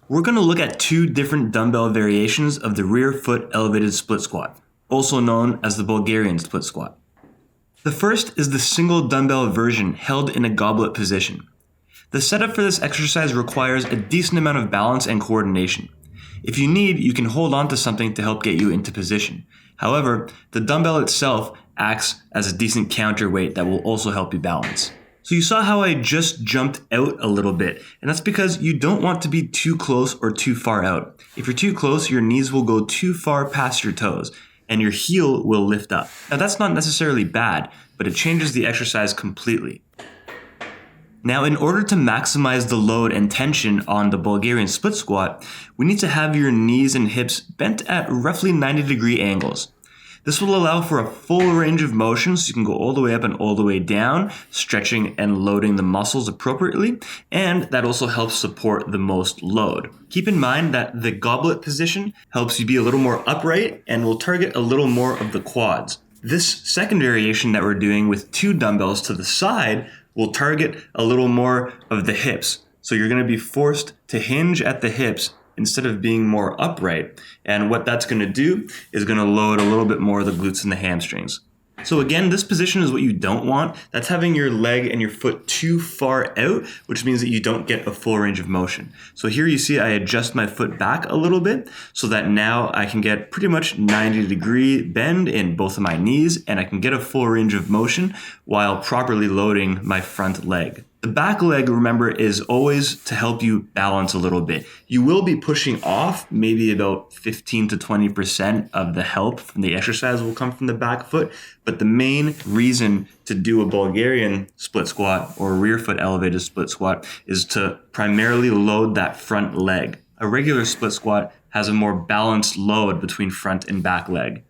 We're going to look at two different dumbbell variations of the rear foot elevated split squat, also known as the Bulgarian split squat. The first is the single dumbbell version held in a goblet position. The setup for this exercise requires a decent amount of balance and coordination. If you need, you can hold on to something to help get you into position. However, the dumbbell itself acts as a decent counterweight that will also help you balance. So you saw how I just jumped out a little bit, and that's because you don't want to be too close or too far out. If you're too close, your knees will go too far past your toes, and your heel will lift up. Now that's not necessarily bad, but it changes the exercise completely. Now, in order to maximize the load and tension on the Bulgarian split squat, we need to have your knees and hips bent at roughly 90-degree angles. This will allow for a full range of motion, so you can go all the way up and all the way down, stretching and loading the muscles appropriately, and that also helps support the most load. Keep in mind that the goblet position helps you be a little more upright and will target a little more of the quads. This second variation that we're doing with two dumbbells to the side will target a little more of the hips. So you're going to be forced to hinge at the hips instead of being more upright. And what that's going to do is going to load a little bit more of the glutes and the hamstrings. So again, this position is what you don't want. That's having your leg and your foot too far out, which means that you don't get a full range of motion. So here you see I adjust my foot back a little bit so that now I can get pretty much 90-degree bend in both of my knees, and I can get a full range of motion while properly loading my front leg. The back leg, remember, is always to help you balance a little bit. You will be pushing off maybe about 15 to 20% of the help from the exercise will come from the back foot, but the main reason to do a Bulgarian split squat or rear foot elevated split squat is to primarily load that front leg. A regular split squat has a more balanced load between front and back leg.